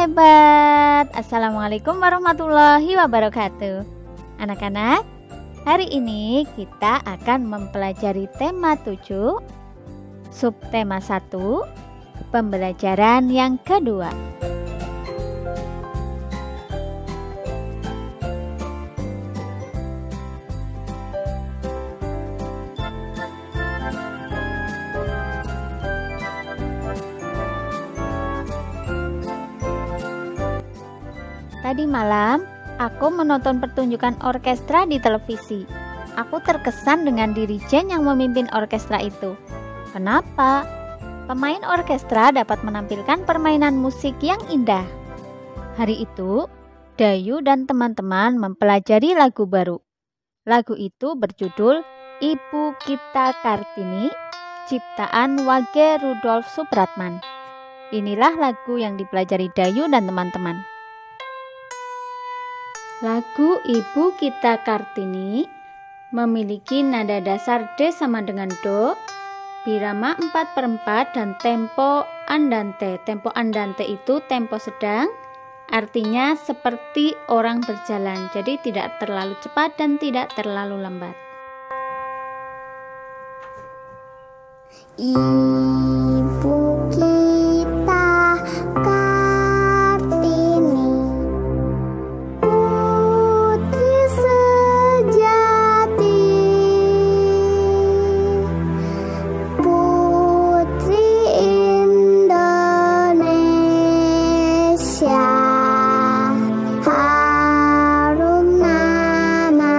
hebat. Assalamualaikum warahmatullahi wabarakatuh. Anak-anak, hari ini kita akan mempelajari tema 7, subtema 1, pembelajaran yang kedua. Tadi malam, aku menonton pertunjukan orkestra di televisi. Aku terkesan dengan dirijen yang memimpin orkestra itu. Kenapa? Pemain orkestra dapat menampilkan permainan musik yang indah. Hari itu, Dayu dan teman-teman mempelajari lagu baru. Lagu itu berjudul Ibu Kita Kartini, ciptaan Wage Rudolf Supratman. Inilah lagu yang dipelajari Dayu dan teman-teman. Lagu Ibu Kita Kartini memiliki nada dasar D sama dengan Do, birama 4/4 dan tempo andante. Tempo andante itu tempo sedang, artinya seperti orang berjalan, jadi tidak terlalu cepat dan tidak terlalu lambat. Ibu kita Kartini, putri sejati, putri Indonesia, harum namanya.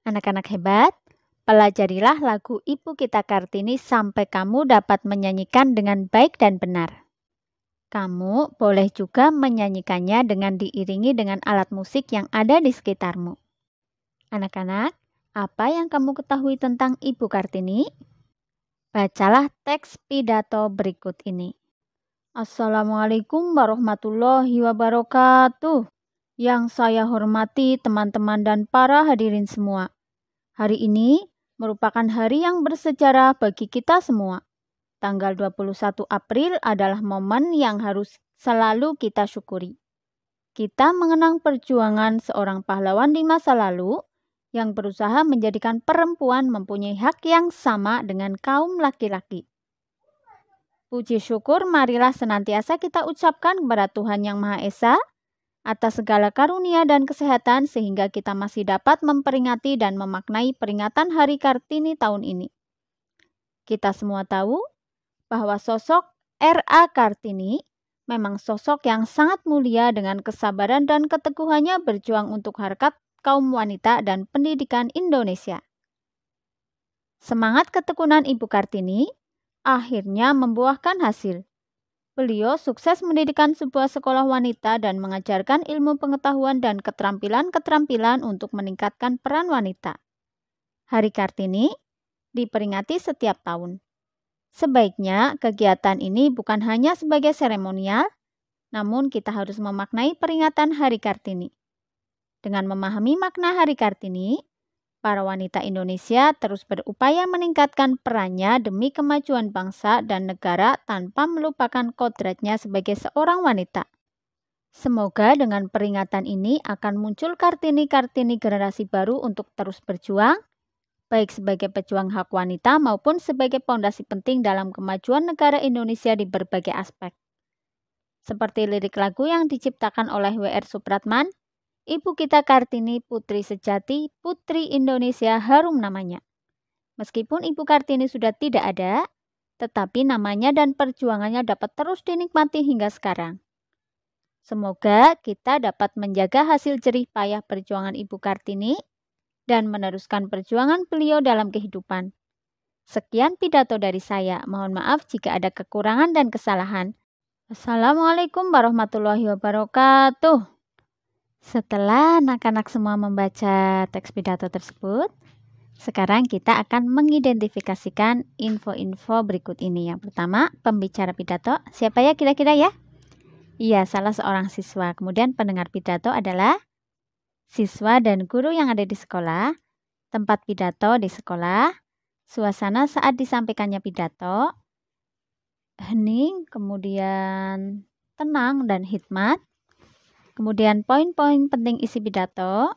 Anak-anak hebat, pelajarilah lagu Ibu Kita Kartini sampai kamu dapat menyanyikan dengan baik dan benar. Kamu boleh juga menyanyikannya dengan diiringi dengan alat musik yang ada di sekitarmu. Anak-anak, apa yang kamu ketahui tentang Ibu Kartini? Bacalah teks pidato berikut ini. Assalamualaikum warahmatullahi wabarakatuh. Yang saya hormati teman-teman dan para hadirin semua. Hari ini merupakan hari yang bersejarah bagi kita semua. Tanggal 21 April adalah momen yang harus selalu kita syukuri. Kita mengenang perjuangan seorang pahlawan di masa lalu yang berusaha menjadikan perempuan mempunyai hak yang sama dengan kaum laki-laki. Puji syukur marilah senantiasa kita ucapkan kepada Tuhan Yang Maha Esa atas segala karunia dan kesehatan sehingga kita masih dapat memperingati dan memaknai peringatan Hari Kartini tahun ini. Kita semua tahu bahwa sosok R.A. Kartini memang sosok yang sangat mulia dengan kesabaran dan keteguhannya berjuang untuk harkat kaum wanita dan pendidikan Indonesia. Semangat ketekunan Ibu Kartini akhirnya membuahkan hasil. Beliau sukses mendirikan sebuah sekolah wanita dan mengajarkan ilmu pengetahuan dan keterampilan-keterampilan untuk meningkatkan peran wanita. Hari Kartini diperingati setiap tahun. Sebaiknya kegiatan ini bukan hanya sebagai seremonial, namun kita harus memaknai peringatan Hari Kartini. Dengan memahami makna Hari Kartini, para wanita Indonesia terus berupaya meningkatkan perannya demi kemajuan bangsa dan negara tanpa melupakan kodratnya sebagai seorang wanita. Semoga dengan peringatan ini akan muncul Kartini-Kartini generasi baru untuk terus berjuang, baik sebagai pejuang hak wanita maupun sebagai pondasi penting dalam kemajuan negara Indonesia di berbagai aspek. Seperti lirik lagu yang diciptakan oleh W.R. Supratman, Ibu kita Kartini putri sejati, putri Indonesia harum namanya. Meskipun Ibu Kartini sudah tidak ada, tetapi namanya dan perjuangannya dapat terus dinikmati hingga sekarang. Semoga kita dapat menjaga hasil jerih payah perjuangan Ibu Kartini dan meneruskan perjuangan beliau dalam kehidupan. Sekian pidato dari saya. Mohon maaf jika ada kekurangan dan kesalahan. Assalamualaikum warahmatullahi wabarakatuh. Setelah anak-anak semua membaca teks pidato tersebut, sekarang kita akan mengidentifikasikan info-info berikut ini. Yang pertama, pembicara pidato. Siapa ya kira-kira ya? Iya, salah seorang siswa. Kemudian pendengar pidato adalah siswa dan guru yang ada di sekolah, tempat pidato di sekolah, suasana saat disampaikannya pidato, hening, kemudian tenang dan hikmat, kemudian poin-poin penting isi pidato,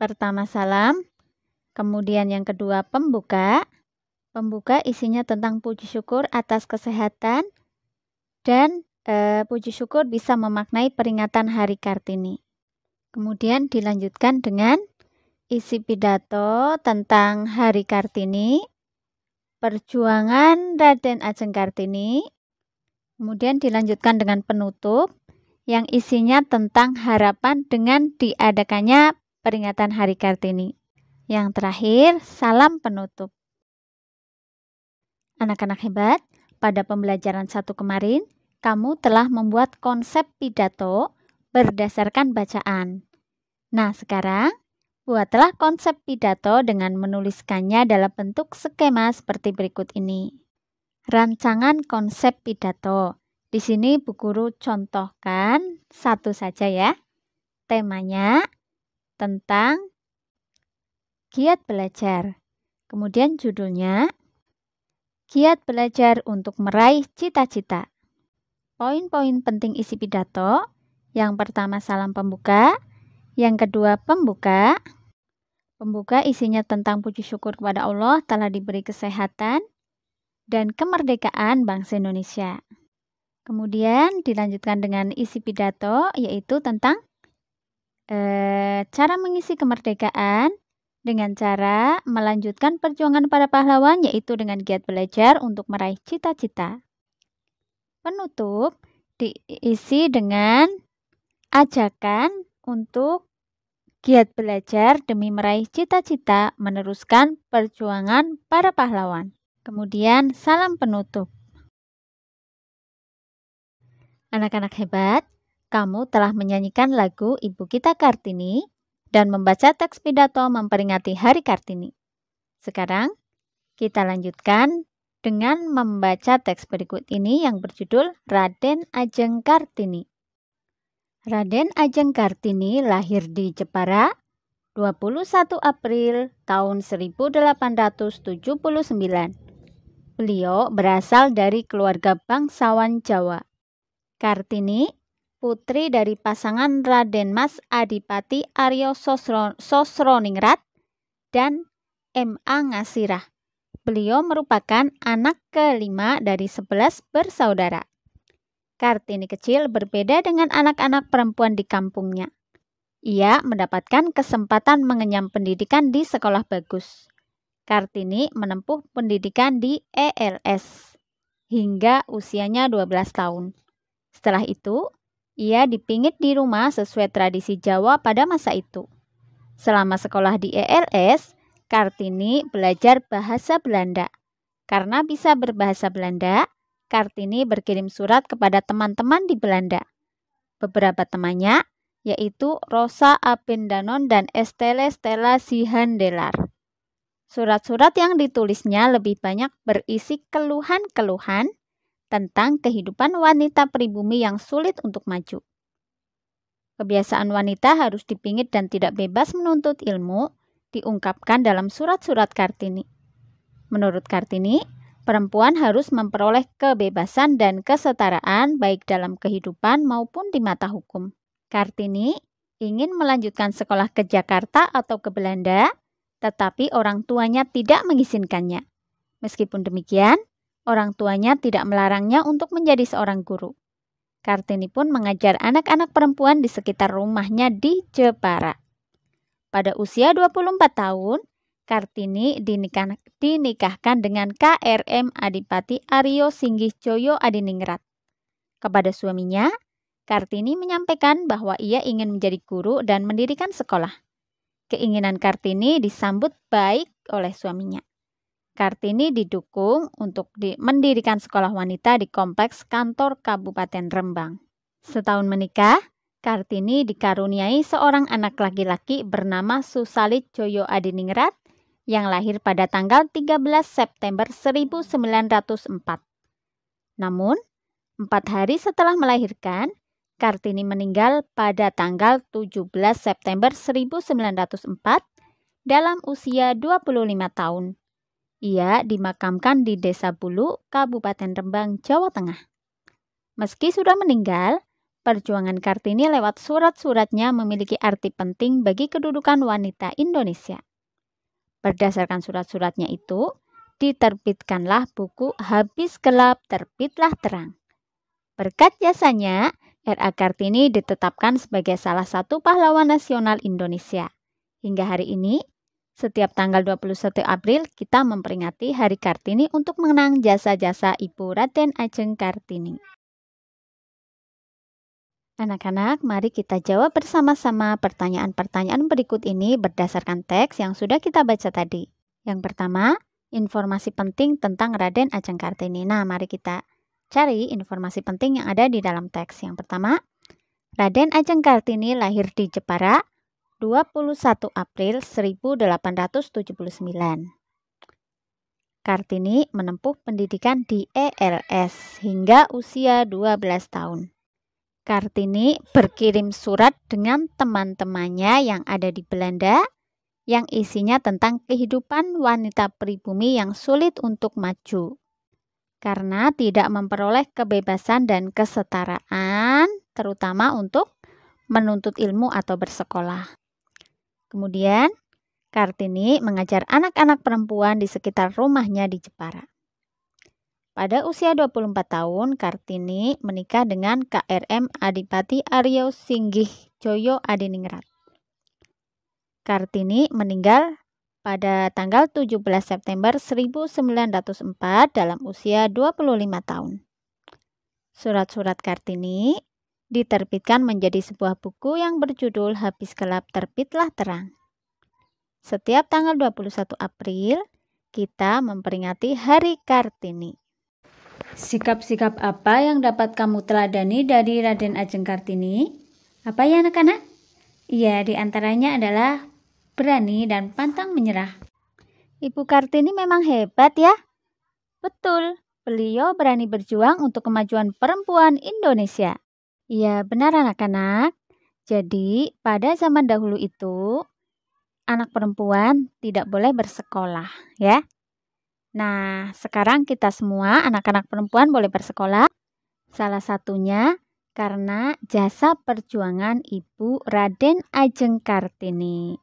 pertama salam, kemudian yang kedua pembuka, isinya tentang puji syukur atas kesehatan, dan puji syukur bisa memaknai peringatan Hari Kartini. Kemudian dilanjutkan dengan isi pidato tentang Hari Kartini, perjuangan Raden Ajeng Kartini. Kemudian dilanjutkan dengan penutup yang isinya tentang harapan dengan diadakannya peringatan Hari Kartini. Yang terakhir, salam penutup. Anak-anak hebat, pada pembelajaran 1 kemarin, kamu telah membuat konsep pidato berdasarkan bacaan. Nah, sekarang buatlah konsep pidato dengan menuliskannya dalam bentuk skema seperti berikut ini. Rancangan konsep pidato. Di sini Bu Guru contohkan satu saja ya. Temanya tentang giat belajar. Kemudian judulnya giat belajar untuk meraih cita-cita. Poin-poin penting isi pidato. Yang pertama salam pembuka, yang kedua pembuka. Pembuka isinya tentang puji syukur kepada Allah telah diberi kesehatan dan kemerdekaan bangsa Indonesia. Kemudian dilanjutkan dengan isi pidato yaitu tentang cara mengisi kemerdekaan dengan cara melanjutkan perjuangan para pahlawan yaitu dengan giat belajar untuk meraih cita-cita. Penutup diisi dengan ajakan untuk giat belajar demi meraih cita-cita meneruskan perjuangan para pahlawan. Kemudian salam penutup. Anak-anak hebat, kamu telah menyanyikan lagu Ibu Kita Kartini dan membaca teks pidato memperingati Hari Kartini. Sekarang kita lanjutkan dengan membaca teks berikut ini yang berjudul Raden Ajeng Kartini. Raden Ajeng Kartini lahir di Jepara 21 April tahun 1879. Beliau berasal dari keluarga bangsawan Jawa. Kartini, putri dari pasangan Raden Mas Adipati Aryo Sosroningrat dan M.A. Ngasirah. Beliau merupakan anak kelima dari 11 bersaudara. Kartini kecil berbeda dengan anak-anak perempuan di kampungnya. Ia mendapatkan kesempatan mengenyam pendidikan di sekolah bagus. Kartini menempuh pendidikan di ELS hingga usianya 12 tahun. Setelah itu, ia dipingit di rumah sesuai tradisi Jawa pada masa itu. Selama sekolah di ELS, Kartini belajar bahasa Belanda. Karena bisa berbahasa Belanda, Kartini berkirim surat kepada teman-teman di Belanda. Beberapa temannya, yaitu Rosa Abendanon dan Estelle Stella Sihandelar. Surat-surat yang ditulisnya lebih banyak berisi keluhan-keluhan tentang kehidupan wanita pribumi yang sulit untuk maju. Kebiasaan wanita harus dipingit dan tidak bebas menuntut ilmu diungkapkan dalam surat-surat Kartini. Menurut Kartini, perempuan harus memperoleh kebebasan dan kesetaraan baik dalam kehidupan maupun di mata hukum. Kartini ingin melanjutkan sekolah ke Jakarta atau ke Belanda, tetapi orang tuanya tidak mengizinkannya. Meskipun demikian, orang tuanya tidak melarangnya untuk menjadi seorang guru. Kartini pun mengajar anak-anak perempuan di sekitar rumahnya di Jepara. Pada usia 24 tahun, Kartini dinikahkan dengan KRM Adipati Aryo Singgih Joyo Adiningrat. Kepada suaminya, Kartini menyampaikan bahwa ia ingin menjadi guru dan mendirikan sekolah. Keinginan Kartini disambut baik oleh suaminya. Kartini didukung untuk mendirikan sekolah wanita di kompleks kantor Kabupaten Rembang. Setahun menikah, Kartini dikaruniai seorang anak laki-laki bernama Susalit Joyo Adiningrat yang lahir pada tanggal 13 September 1904. Namun, 4 hari setelah melahirkan, Kartini meninggal pada tanggal 17 September 1904 dalam usia 25 tahun. Ia dimakamkan di Desa Bulu, Kabupaten Rembang, Jawa Tengah. Meski sudah meninggal, perjuangan Kartini lewat surat-suratnya memiliki arti penting bagi kedudukan wanita Indonesia. Berdasarkan surat-suratnya itu, diterbitkanlah buku Habis Gelap Terbitlah Terang. Berkat jasanya, R.A. Kartini ditetapkan sebagai salah satu pahlawan nasional Indonesia. Hingga hari ini, setiap tanggal 21 April kita memperingati Hari Kartini untuk mengenang jasa-jasa Ibu Raden Ajeng Kartini. Anak-anak, mari kita jawab bersama-sama pertanyaan-pertanyaan berikut ini berdasarkan teks yang sudah kita baca tadi. Yang pertama, informasi penting tentang Raden Ajeng Kartini. Nah, mari kita cari informasi penting yang ada di dalam teks. Yang pertama, Raden Ajeng Kartini lahir di Jepara 21 April 1879. Kartini menempuh pendidikan di ELS hingga usia 12 tahun. Kartini berkirim surat dengan teman-temannya yang ada di Belanda yang isinya tentang kehidupan wanita pribumi yang sulit untuk maju karena tidak memperoleh kebebasan dan kesetaraan, terutama untuk menuntut ilmu atau bersekolah. Kemudian, Kartini mengajar anak-anak perempuan di sekitar rumahnya di Jepara. Pada usia 24 tahun, Kartini menikah dengan KRM Adipati Aryo Singgih Joyo Adiningrat. Kartini meninggal pada tanggal 17 September 1904 dalam usia 25 tahun. Surat-surat Kartini diterbitkan menjadi sebuah buku yang berjudul Habis Gelap Terbitlah Terang. Setiap tanggal 21 April, kita memperingati Hari Kartini. Sikap-sikap apa yang dapat kamu teladani dari Raden Ajeng Kartini? Apa ya anak-anak? Iya, di antaranya adalah berani dan pantang menyerah. Ibu Kartini memang hebat ya? Betul, beliau berani berjuang untuk kemajuan perempuan Indonesia. Iya, benar anak-anak. Jadi, pada zaman dahulu itu, anak perempuan tidak boleh bersekolah, ya. Nah, sekarang kita semua anak-anak perempuan boleh bersekolah. Salah satunya karena jasa perjuangan Ibu Raden Ajeng Kartini.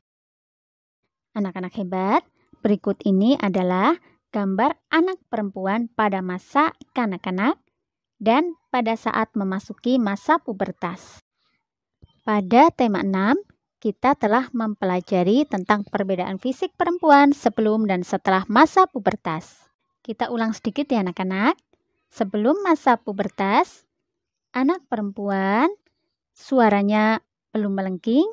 Anak-anak hebat, berikut ini adalah gambar anak perempuan pada masa kanak-kanak dan pada saat memasuki masa pubertas. Pada tema 6, kita telah mempelajari tentang perbedaan fisik perempuan sebelum dan setelah masa pubertas. Kita ulang sedikit ya anak-anak. Sebelum masa pubertas, anak perempuan suaranya belum melengking,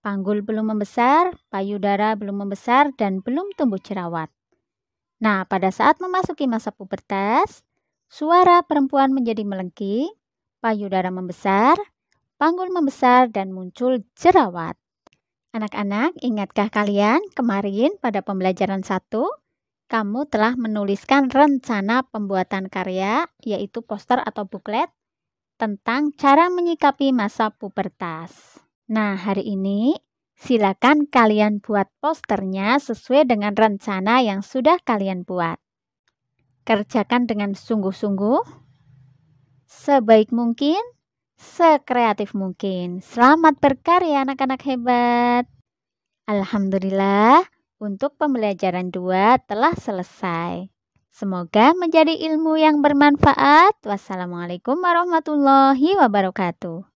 panggul belum membesar, payudara belum membesar, dan belum tumbuh jerawat. Nah, pada saat memasuki masa pubertas, suara perempuan menjadi melengking, payudara membesar, panggul membesar, dan muncul jerawat. Anak-anak, ingatkah kalian kemarin pada pembelajaran 1, kamu telah menuliskan rencana pembuatan karya, yaitu poster atau buklet, tentang cara menyikapi masa pubertas. Nah, hari ini silakan kalian buat posternya sesuai dengan rencana yang sudah kalian buat. Kerjakan dengan sungguh-sungguh, sebaik mungkin, sekreatif mungkin. Selamat berkarya anak-anak hebat. Alhamdulillah, untuk pembelajaran 2 telah selesai. Semoga menjadi ilmu yang bermanfaat. Wassalamualaikum warahmatullahi wabarakatuh.